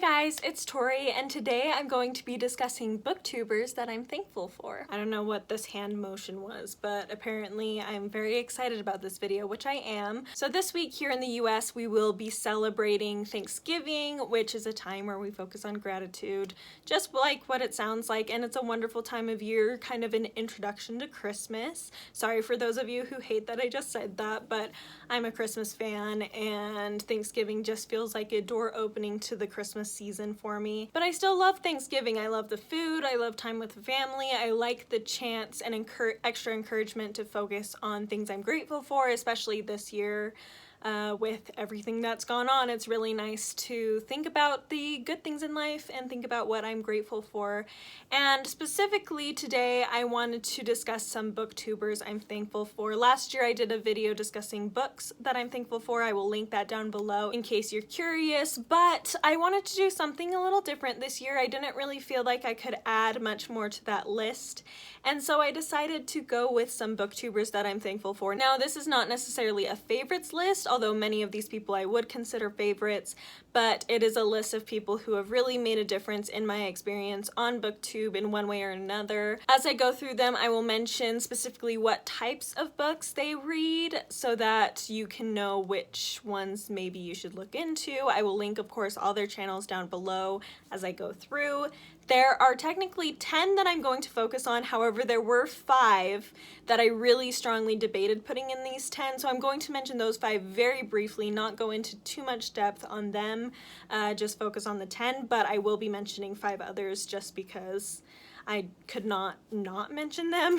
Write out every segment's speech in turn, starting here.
guys, it's Tori, and today I'm going to be discussing booktubers that I'm thankful for. I don't know what this hand motion was, but apparently I'm very excited about this video, which I am. So this week here in the US, we will be celebrating Thanksgiving, which is a time where we focus on gratitude, just like what it sounds like, and it's a wonderful time of year, kind of an introduction to Christmas. Sorry for those of you who hate that I just said that, but I'm a Christmas fan, and Thanksgiving just feels like a door opening to the Christmas season for me. But I still love Thanksgiving. I love the food, I love time with the family, I like the chance and extra encouragement to focus on things I'm grateful for, especially this year. With everything that's gone on, it's really nice to think about the good things in life and think about what I'm grateful for. And specifically today, I wanted to discuss some booktubers I'm thankful for. Last year I did a video discussing books that I'm thankful for. I will link that down below in case you're curious, but I wanted to do something a little different this year. I didn't really feel like I could add much more to that list, and so I decided to go with some booktubers that I'm thankful for. Now, this is not necessarily a favorites list, although many of these people I would consider favorites, but it is a list of people who have really made a difference in my experience on BookTube in one way or another. As I go through them, I will mention specifically what types of books they read so that you can know which ones maybe you should look into. I will link, of course, all their channels down below as I go through. There are technically 10 that I'm going to focus on, however there were 5 that I really strongly debated putting in these 10, so I'm going to mention those 5 very briefly, not go into too much depth on them, just focus on the 10, but I will be mentioning 5 others just because I could not mention them.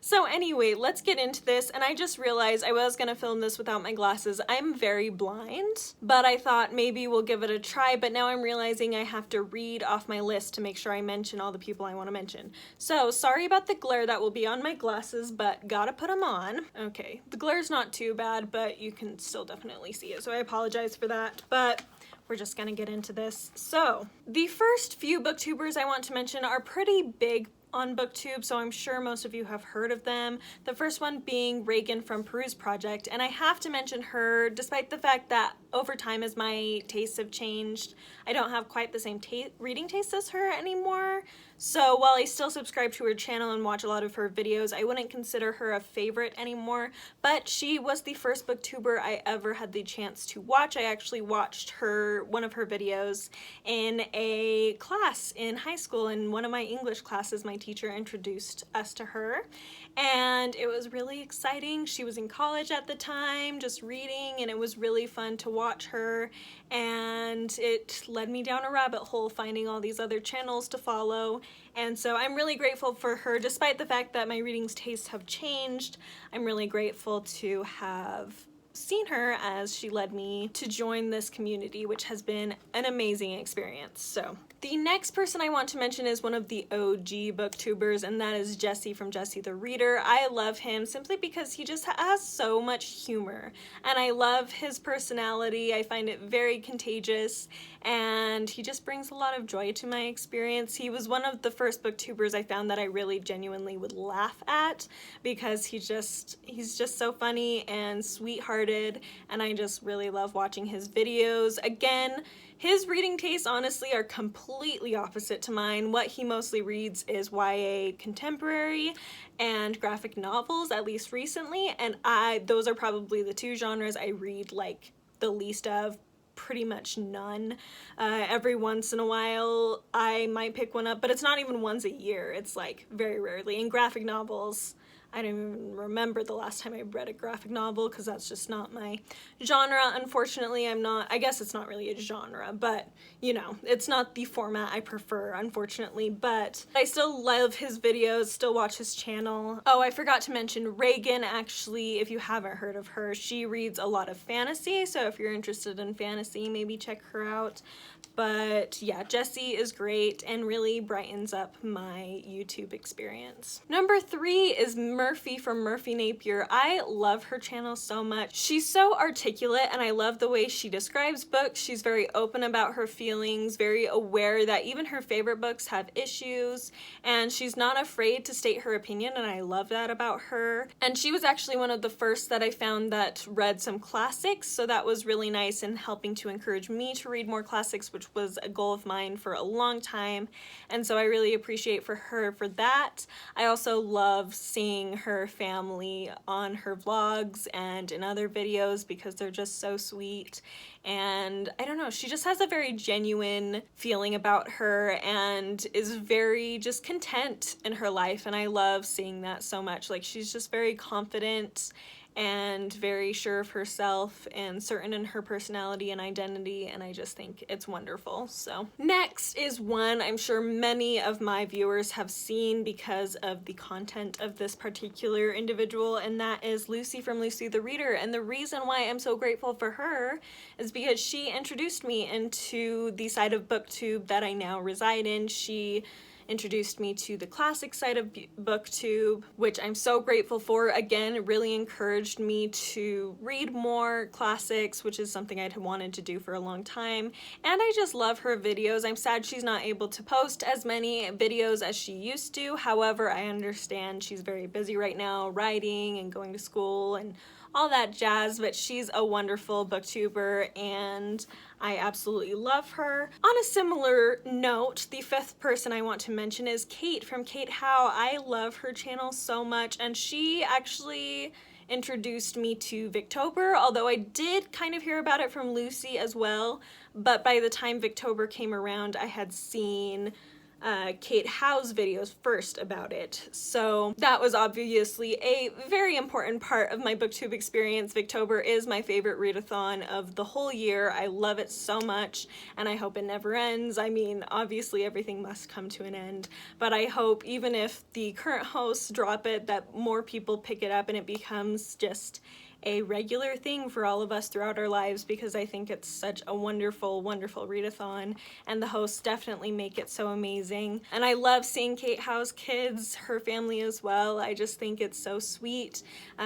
So anyway, let's get into this, and I just realized I was gonna film this without my glasses. I'm very blind, but I thought maybe we'll give it a try, but now I'm realizing I have to read off my list to make sure I mention all the people I want to mention. So sorry about the glare that will be on my glasses, but gotta put them on. Okay, the glare's not too bad, but you can still definitely see it, so I apologize for that, but we're just gonna get into this. So, the first few booktubers I want to mention are pretty big on BookTube, so I'm sure most of you have heard of them. The first one being Reagan from Peruse Project, and I have to mention her despite the fact that over time as my tastes have changed, I don't have quite the same reading taste as her anymore. So while I still subscribe to her channel and watch a lot of her videos, I wouldn't consider her a favorite anymore, but she was the first booktuber I ever had the chance to watch. I actually watched one of her videos in a class in high school. In one of my English classes, my teacher introduced us to her, and it was really exciting. She was in college at the time, just reading, and it was really fun to watch her, and it led me down a rabbit hole finding all these other channels to follow. And so I'm really grateful for her, despite the fact that my reading tastes have changed. I'm really grateful to have seen her as she led me to join this community, which has been an amazing experience. So the next person I want to mention is one of the OG booktubers, and that is Jesse from JessetheReader. I love him simply because he just has so much humor, and I love his personality. I find it very contagious, and he just brings a lot of joy to my experience. He was one of the first booktubers I found that I really genuinely would laugh at, because he's just so funny and sweethearted, and I just really love watching his videos. Again, his reading tastes honestly are completely opposite to mine. What he mostly reads is YA contemporary and graphic novels, at least recently, and those are probably the two genres I read like the least of. Pretty much none. Every once in a while I might pick one up, but it's not even once a year. It's like very rarely. And graphic novels, I don't even remember the last time I read a graphic novel because that's just not my genre. Unfortunately, I guess it's not really a genre, but you know, it's not the format I prefer, unfortunately, but I still love his videos, still watch his channel. Oh, I forgot to mention Reagan, actually, if you haven't heard of her, she reads a lot of fantasy, so if you're interested in fantasy, maybe check her out. But yeah, Jessie is great and really brightens up my YouTube experience. Number 3 is Murphy from Murphy Napier. I love her channel so much. She's so articulate, and I love the way she describes books. She's very open about her feelings, very aware that even her favorite books have issues, and she's not afraid to state her opinion, and I love that about her. And she was actually one of the first that I found that read some classics, so that was really nice in helping to encourage me to read more classics, which which was a goal of mine for a long time, and so I really appreciate her for that. I also love seeing her family on her vlogs and in other videos because they're just so sweet, and I don't know, she just has a very genuine feeling about her and is very just content in her life, and I love seeing that so much. Like, she's just very confident and very sure of herself and certain in her personality and identity, and I just think it's wonderful. So next is one I'm sure many of my viewers have seen because of the content of this particular individual, and that is Lucy from Lucy the Reader. And the reason why I'm so grateful for her is because she introduced me into the side of BookTube that I now reside in. She introduced me to the classic side of BookTube, which I'm so grateful for. Again, it really encouraged me to read more classics, which is something I'd wanted to do for a long time. And I just love her videos. I'm sad she's not able to post as many videos as she used to. However, I understand she's very busy right now, writing and going to school and all that jazz, but she's a wonderful booktuber and I absolutely love her. On a similar note, the fifth person I want to mention is Kate from Howe. I love her channel so much, and she actually introduced me to Booktober, although I did kind of hear about it from Lucy as well, but by the time Booktober came around, I had seen Kate Howe's videos first about it. So that was obviously a very important part of my booktube experience. Booktober is my favorite readathon of the whole year. I love it so much and I hope it never ends. I mean, obviously everything must come to an end, but I hope even if the current hosts drop it, that more people pick it up and it becomes just a regular thing for all of us throughout our lives, because I think it's such a wonderful, wonderful readathon, and the hosts definitely make it so amazing. And I love seeing Kate Howe's kids, her family as well. I just think it's so sweet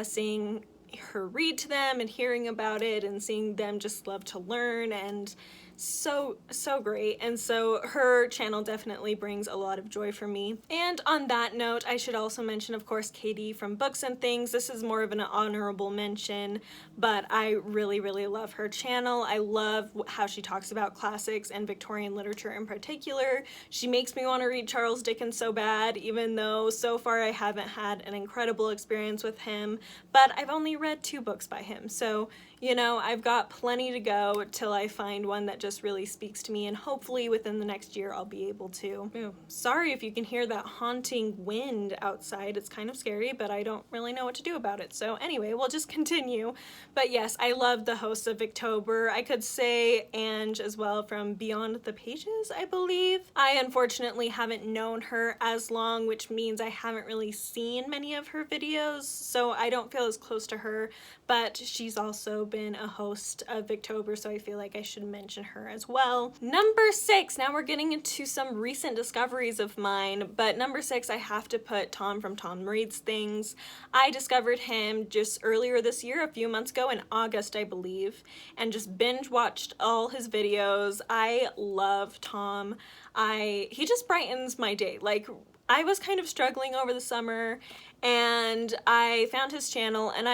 seeing her read to them and hearing about it and seeing them just love to learn, and so great. And so her channel definitely brings a lot of joy for me. And on that note, I should also mention, of course, Katie from Books and Things. This is more of an honorable mention, but I really love her channel. I love how she talks about classics and Victorian literature in particular. She makes me want to read Charles Dickens so bad, even though so far I haven't had an incredible experience with him, but I've only read 2 books by him, so you know, I've got plenty to go till I find one that just really speaks to me, and hopefully within the next year I'll be able to. Ooh, sorry if you can hear that haunting wind outside. It's kind of scary, but I don't really know what to do about it. So anyway, we'll just continue. But yes, I love the hosts of Booktober. I could say Ange as well from Beyond the Pages, I believe. I unfortunately haven't known her as long, which means I haven't really seen many of her videos, so I don't feel as close to her, but she's also been a host of Booktober, so I feel like I should mention her as well. Number 6, now we're getting into some recent discoveries of mine, but number 6, I have to put Tom from Tom Reads Things. I discovered him just earlier this year, a few months ago in August, I believe, and just binge watched all his videos. I love Tom. He just brightens my day. Like, I was kind of struggling over the summer and I found his channel and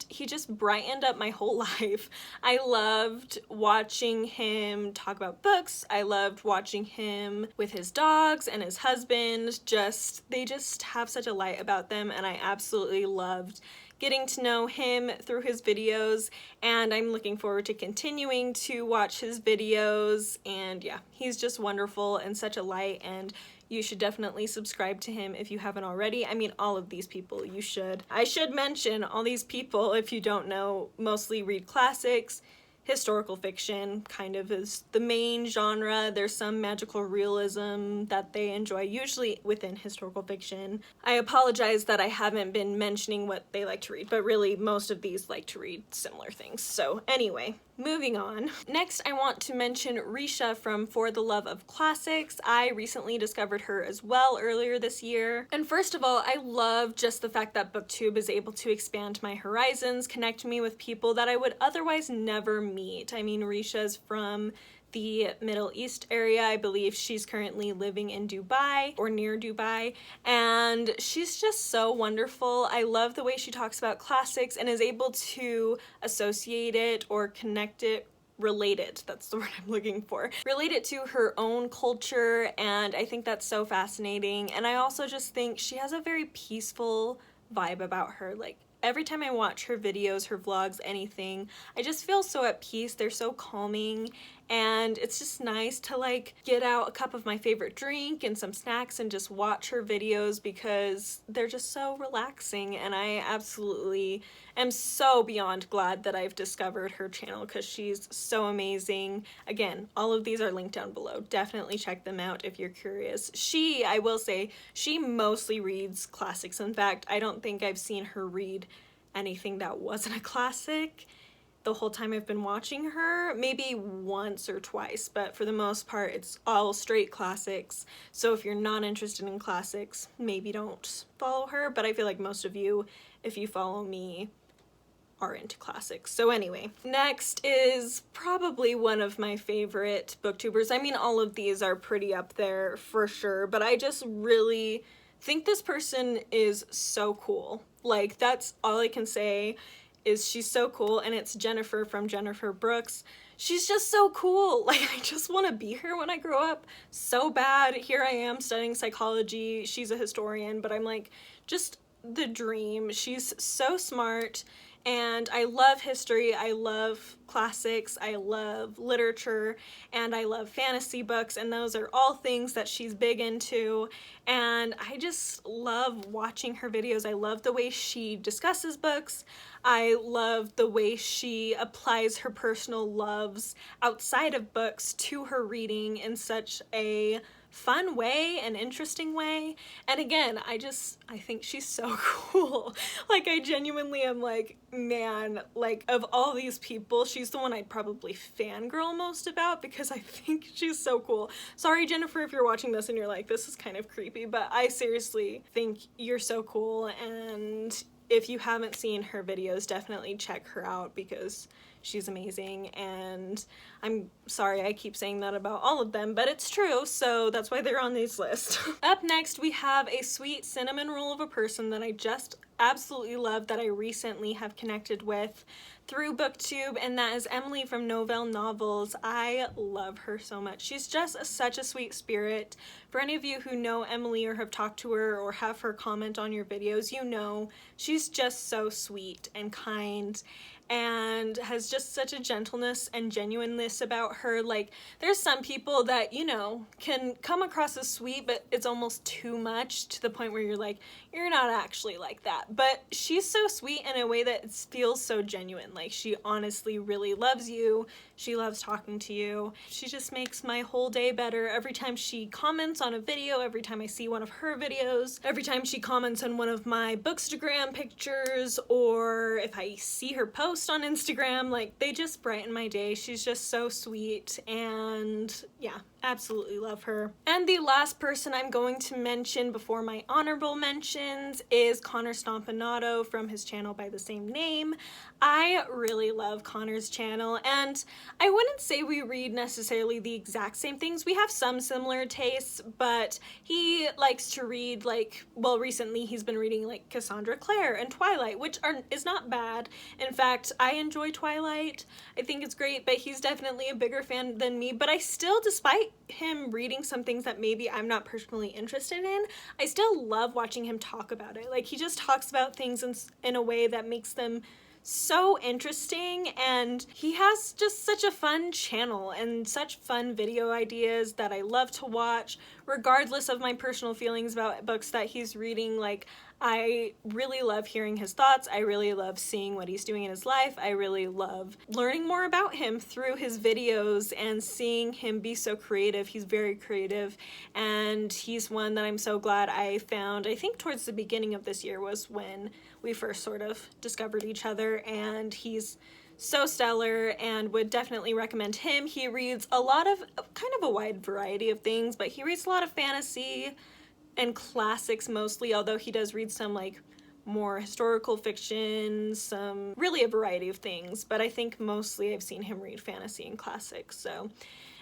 he just brightened up my whole life. I loved watching him talk about books. I loved watching him with his dogs and his husband. They just have such a light about them, and I absolutely loved getting to know him through his videos, and I'm looking forward to continuing to watch his videos. And yeah, he's just wonderful and such a light, and you should definitely subscribe to him if you haven't already. I mean, all of these people, you should. I should mention all these people, if you don't know, mostly read classics. Historical fiction kind of is the main genre. There's some magical realism that they enjoy, usually within historical fiction. I apologize that I haven't been mentioning what they like to read, but really most of these like to read similar things. So anyway, moving on. Next, I want to mention Reesha from For the Love of Classics. I recently discovered her as well earlier this year. And first of all, I love just the fact that BookTube is able to expand my horizons, connect me with people that I would otherwise never meet. I mean, Reesha's from the Middle East area. I believe she's currently living in Dubai or near Dubai, and she's just so wonderful. I love the way she talks about classics and is able to associate it or connect it relate it, that's the word I'm looking for, relate it to her own culture, and I think that's so fascinating. And I also just think she has a very peaceful vibe about her. Like, every time I watch her videos, her vlogs, anything, I just feel so at peace. They're so calming, and it's just nice to like get out a cup of my favorite drink and some snacks and just watch her videos because they're just so relaxing. And I absolutely am so beyond glad that I've discovered her channel because she's so amazing. Again, all of these are linked down below. Definitely check them out if you're curious. I will say, she mostly reads classics. In fact, I don't think I've seen her read anything that wasn't a classic the whole time I've been watching her. Maybe once or twice, but for the most part it's all straight classics. So if you're not interested in classics, maybe don't follow her, but I feel like most of you, if you follow me, are into classics. So anyway, next is probably one of my favorite booktubers. I mean, all of these are pretty up there for sure, but I just really think this person is so cool. Like, that's all I can say, is she's so cool, and it's Jennifer from Jennifer Brooks. She's just so cool. Like, I just want to be her when I grow up so bad. Here I am studying psychology. She's a historian, but I'm like, just the dream. She's so smart, and I love history. I love classics. I love literature, and I love fantasy books, and those are all things that she's big into. And I just love watching her videos. I love the way she discusses books. I love the way she applies her personal loves outside of books to her reading in such a fun way, an interesting way. And again, I think she's so cool. Like, I genuinely am like, man, like, of all these people, she's the one I'd probably fangirl most about because I think she's so cool. Sorry, Jennifer, if you're watching this and you're like, this is kind of creepy, but I seriously think you're so cool. And if you haven't seen her videos, definitely check her out because she's amazing. And I'm sorry I keep saying that about all of them, but it's true, so that's why they're on these lists. Up next, we have a sweet cinnamon roll of a person that I just absolutely love, that I recently have connected with through BookTube, and that is Emily from Novelle Novels. I love her so much. She's just such a sweet spirit. For any of you who know Emily or have talked to her or have her comment on your videos, you know she's just so sweet and kind and has just such a gentleness and genuineness about her. Like, there's some people that, you know, can come across as sweet, but it's almost too much to the point where you're like, you're not actually like that. But she's so sweet in a way that feels so genuine. Like, she honestly really loves you. She loves talking to you. She just makes my whole day better every time she comments on a video, every time I see one of her videos, every time she comments on one of my Bookstagram pictures, or if I see her post on Instagram. Like, they just brighten my day. She's just so sweet, and yeah, absolutely love her. And the last person I'm going to mention before my honorable mentions is Connor Stompanato from his channel by the same name. I really love Connor's channel, and I wouldn't say we read necessarily the exact same things. We have some similar tastes, but he likes to read, like, well, recently he's been reading like Cassandra Clare and Twilight, which is not bad. In fact, I enjoy Twilight. I think it's great, but he's definitely a bigger fan than me. But I still, despite him reading some things that maybe I'm not personally interested in, I still love watching him talk about it. Like, he just talks about things in a way that makes them so interesting, and he has just such a fun channel and such fun video ideas that I love to watch, regardless of my personal feelings about books that he's reading. Like, I really love hearing his thoughts. I really love seeing what he's doing in his life. I really love learning more about him through his videos and seeing him be so creative. He's very creative, and he's one that I'm so glad I found. I think towards the beginning of this year was when we first sort of discovered each other, and he's so stellar and would definitely recommend him. He reads a lot of kind of a wide variety of things, but he reads a lot of fantasy and classics mostly, although he does read some like more historical fiction, some really a variety of things, but I think mostly I've seen him read fantasy and classics. So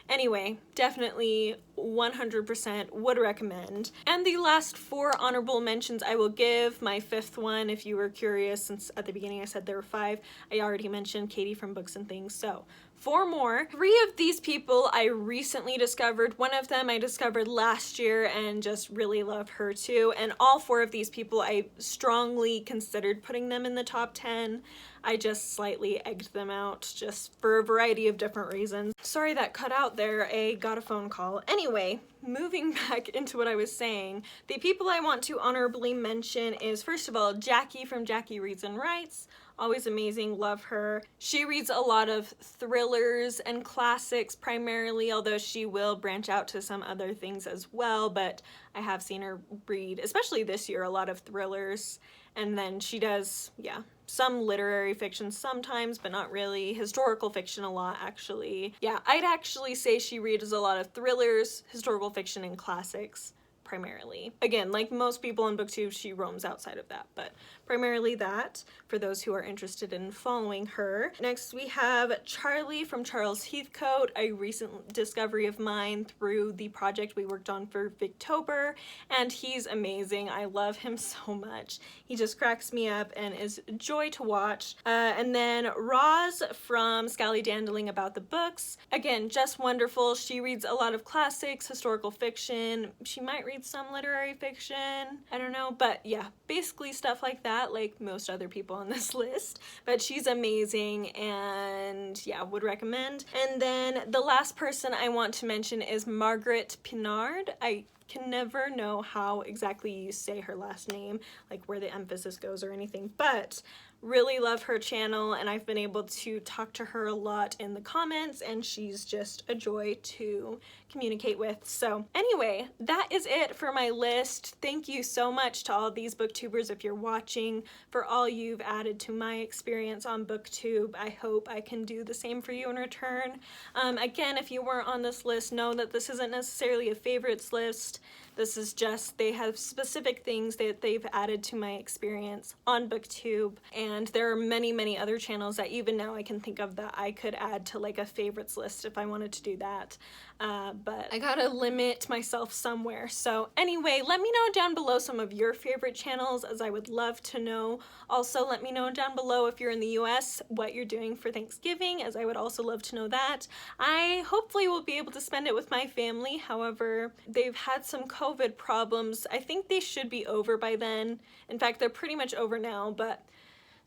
anyway, definitely 100% would recommend. And the last 4 honorable mentions I will give. My 5th one, if you were curious, since at the beginning I said there were 5, I already mentioned Katie from Books and Things. So 4 more. 3 of these people I recently discovered. One of them I discovered last year and just really love her too. And all 4 of these people I strongly considered putting them in the top 10. I just slightly egged them out just for a variety of different reasons. Sorry that cut out there, I got a phone call. Anyway, moving back into what I was saying, the people I want to honorably mention is, first of all, Jackie from Jackie Reads and Writes. Always amazing, love her. She reads a lot of thrillers and classics primarily, although she will branch out to some other things as well, but I have seen her read, especially this year, a lot of thrillers. And then she does, yeah, some literary fiction sometimes, but not really. Historical fiction a lot, actually. Yeah, I'd actually say she reads a lot of thrillers, historical fiction, and classics, primarily. Again, like most people on BookTube, she roams outside of that, but primarily that, for those who are interested in following her. Next, we have Charlie from Charles Heathcote, a recent discovery of mine through the project we worked on for Booktober, and he's amazing. I love him so much. He just cracks me up and is a joy to watch. And then Roz from Scallydandling About the Books. Again, just wonderful. She reads a lot of classics, historical fiction. She might read some literary fiction. I don't know, but yeah, basically stuff like that, like most other people on this list. But she's amazing and yeah, would recommend. And then the last person I want to mention is Margaret Pinard. I can never know how exactly you say her last name, like where the emphasis goes or anything, but really love her channel and I've been able to talk to her a lot in the comments and she's just a joy to communicate with. So anyway, that is it for my list. Thank you so much to all these booktubers if you're watching, for all you've added to my experience on BookTube. I hope I can do the same for you in return. Again, if you weren't on this list, know that this isn't necessarily a favorites list. This is just, they have specific things that they've added to my experience on BookTube, and there are many, many other channels that even now I can think of that I could add to like a favorites list if I wanted to do that. But I gotta limit myself somewhere. So anyway, let me know down below some of your favorite channels, as I would love to know. Also, let me know down below if you're in the US what you're doing for Thanksgiving, as I would also love to know that. I hopefully will be able to spend it with my family. However, they've had some COVID problems. I think they should be over by then. In fact, they're pretty much over now, but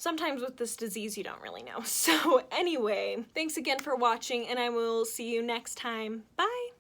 sometimes with this disease you don't really know. So anyway, thanks again for watching and I will see you next time. Bye!